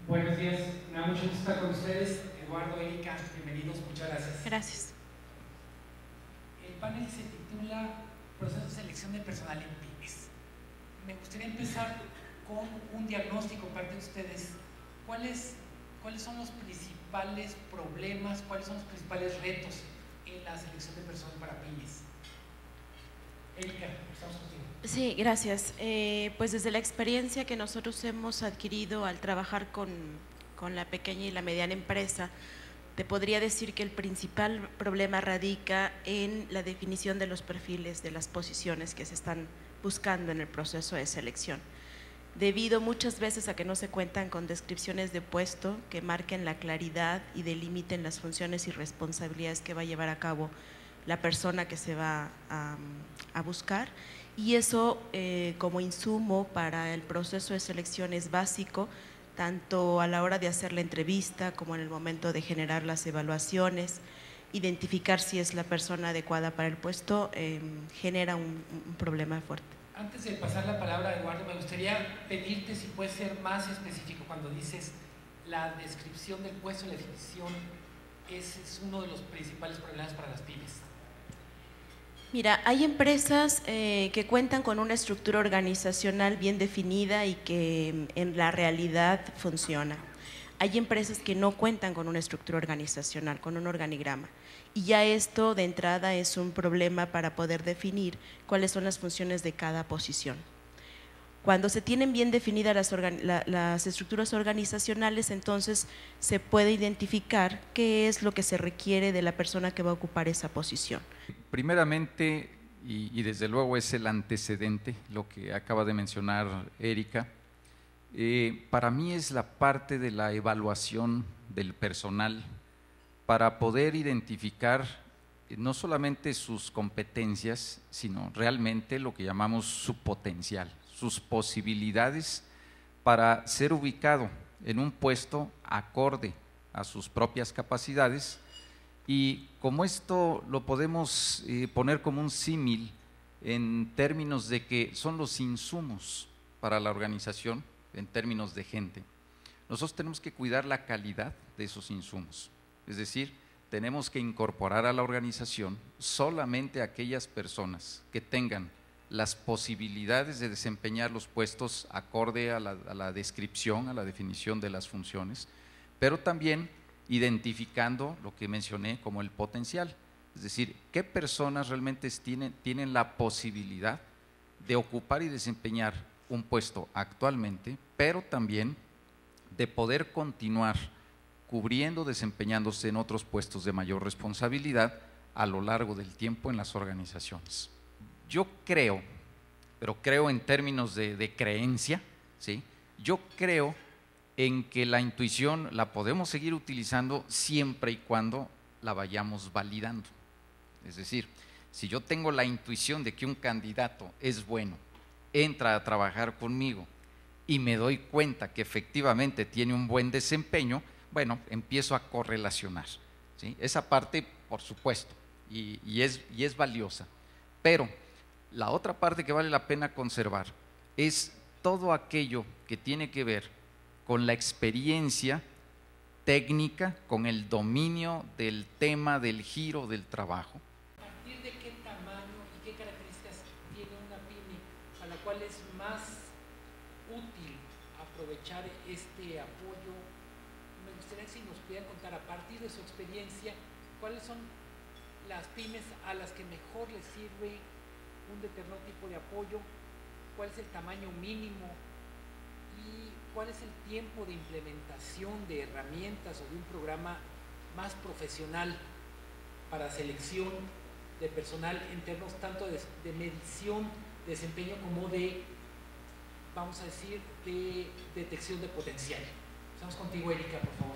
Buenos días, me da mucho gusto estar con ustedes. Eduardo, Erika, bienvenidos, muchas gracias. Gracias. El panel se titula Proceso de selección de personal en pymes. Me gustaría empezar con un diagnóstico parte de ustedes. ¿Cuáles son los principales problemas, cuáles son los principales retos en la selección de personal para pymes? Erika, estamos contigo. Sí, gracias. Pues desde la experiencia que nosotros hemos adquirido al trabajar con la pequeña y la mediana empresa, te podría decir que el principal problema radica en la definición de los perfiles de las posiciones que se están buscando en el proceso de selección. Debido muchas veces a que no se cuentan con descripciones de puesto que marquen la claridad y delimiten las funciones y responsabilidades que va a llevar a cabo la persona que se va a buscar, y eso como insumo para el proceso de selección es básico, tanto a la hora de hacer la entrevista como en el momento de generar las evaluaciones. Identificar si es la persona adecuada para el puesto genera un problema fuerte. Antes de pasar la palabra a Eduardo, me gustaría pedirte si puedes ser más específico cuando dices la descripción del puesto, la definición. Ese es uno de los principales problemas para las pymes. Mira, hay empresas que cuentan con una estructura organizacional bien definida y que en la realidad funciona. Hay empresas que no cuentan con una estructura organizacional, con un organigrama. Y ya esto de entrada es un problema para poder definir cuáles son las funciones de cada posición. Cuando se tienen bien definidas las estructuras organizacionales, entonces se puede identificar qué es lo que se requiere de la persona que va a ocupar esa posición. Primeramente, y desde luego es el antecedente, lo que acaba de mencionar Erika, para mí es la parte de la evaluación del personal para poder identificar no solamente sus competencias, sino realmente lo que llamamos su potencial, sus posibilidades para ser ubicado en un puesto acorde a sus propias capacidades. Y como esto lo podemos poner como un símil en términos de que son los insumos para la organización, en términos de gente, nosotros tenemos que cuidar la calidad de esos insumos, es decir, tenemos que incorporar a la organización solamente aquellas personas que tengan las posibilidades de desempeñar los puestos acorde a la descripción, a la definición de las funciones, pero también identificando lo que mencioné como el potencial, es decir, qué personas realmente tienen la posibilidad de ocupar y desempeñar un puesto actualmente, pero también de poder continuar cubriendo, desempeñándose en otros puestos de mayor responsabilidad a lo largo del tiempo en las organizaciones. Yo creo, pero creo en términos de creencia, ¿sí? Yo creo en que la intuición la podemos seguir utilizando siempre y cuando la vayamos validando. Es decir, si yo tengo la intuición de que un candidato es bueno, entra a trabajar conmigo y me doy cuenta que efectivamente tiene un buen desempeño, bueno, empiezo a correlacionar, ¿sí? Esa parte, por supuesto, y es valiosa, pero la otra parte que vale la pena conservar es todo aquello que tiene que ver con la experiencia técnica, con el dominio del tema, del giro del trabajo. ¿A partir de qué tamaño y qué características tiene una pyme a la cual es más útil aprovechar este apoyo? Me gustaría que si nos pudieran contar a partir de su experiencia, ¿cuáles son las pymes a las que mejor les sirve un determinado tipo de apoyo? ¿Cuál es el tamaño mínimo? ¿Y cuál es el tiempo de implementación de herramientas o de un programa más profesional para selección de personal en términos tanto de medición de desempeño como de, vamos a decir, de detección de potencial? Estamos contigo, Erika, por favor.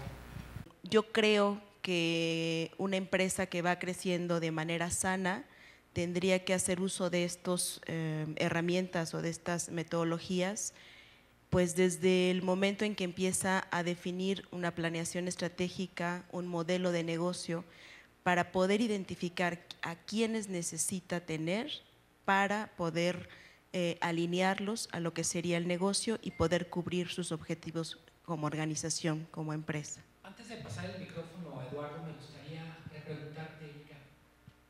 Yo creo que una empresa que va creciendo de manera sana tendría que hacer uso de estas herramientas o de estas metodologías, pues desde el momento en que empieza a definir una planeación estratégica, un modelo de negocio, para poder identificar a quiénes necesita tener para poder alinearlos a lo que sería el negocio y poder cubrir sus objetivos como organización, como empresa. Antes de pasar el micrófono a Eduardo, me gustaría preguntarte, Erika,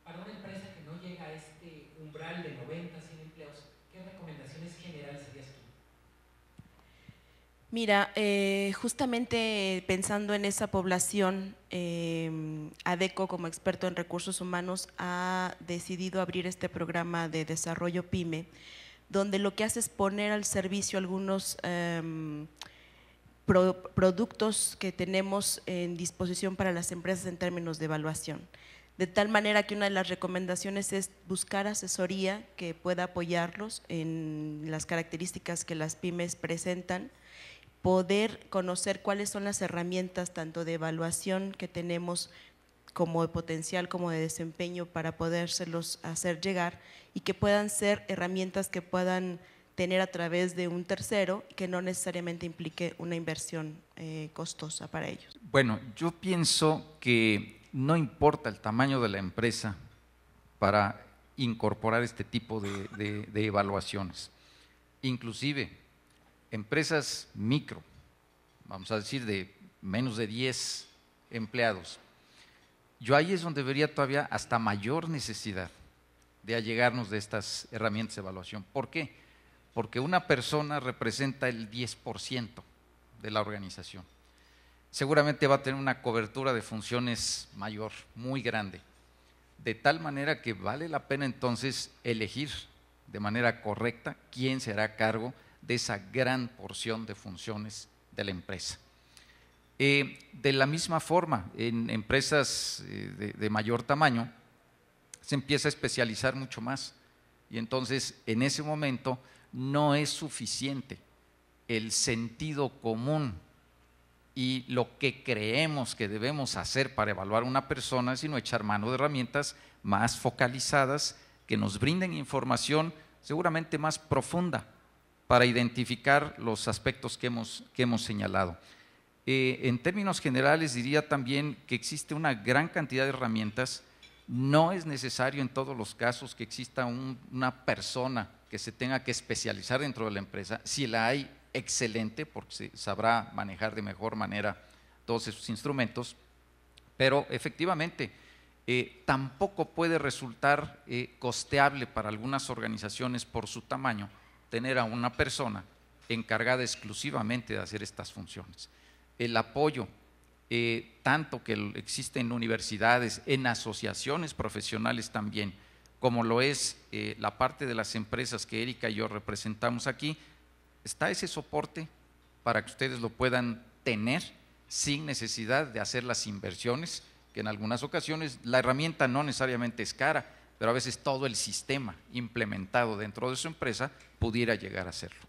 para una empresa que no llega a este umbral de 90, 100 empleos, ¿qué recomendaciones generales harías tú? Mira, justamente pensando en esa población, ADECO como experto en recursos humanos ha decidido abrir este programa de desarrollo PYME, donde lo que hace es poner al servicio algunos productos que tenemos en disposición para las empresas en términos de evaluación. De tal manera que una de las recomendaciones es buscar asesoría que pueda apoyarlos en las características que las pymes presentan, poder conocer cuáles son las herramientas tanto de evaluación que tenemos como de potencial, como de desempeño para podérselos hacer llegar y que puedan ser herramientas que puedan tener a través de un tercero que no necesariamente implique una inversión costosa para ellos. Bueno, yo pienso que no importa el tamaño de la empresa para incorporar este tipo de evaluaciones. Inclusive, empresas micro, vamos a decir de menos de 10 empleados, yo ahí es donde vería todavía hasta mayor necesidad de allegarnos de estas herramientas de evaluación. ¿Por qué? Porque una persona representa el 10% de la organización. Seguramente va a tener una cobertura de funciones mayor, muy grande, de tal manera que vale la pena entonces elegir de manera correcta quién será a cargo de esa gran porción de funciones de la empresa. De la misma forma, en empresas de mayor tamaño, se empieza a especializar mucho más y entonces en ese momento no es suficiente el sentido común y lo que creemos que debemos hacer para evaluar a una persona, sino echar mano de herramientas más focalizadas que nos brinden información seguramente más profunda para identificar los aspectos que hemos señalado. En términos generales diría también que existe una gran cantidad de herramientas. No es necesario en todos los casos que exista una persona que se tenga que especializar dentro de la empresa. Si la hay, excelente, porque se sabrá manejar de mejor manera todos esos instrumentos, pero efectivamente tampoco puede resultar costeable para algunas organizaciones por su tamaño tener a una persona encargada exclusivamente de hacer estas funciones. El apoyo tanto que existe en universidades, en asociaciones profesionales también, como lo es la parte de las empresas que Erika y yo representamos aquí, está ese soporte para que ustedes lo puedan tener sin necesidad de hacer las inversiones, que en algunas ocasiones la herramienta no necesariamente es cara, pero a veces todo el sistema implementado dentro de su empresa pudiera llegar a serlo.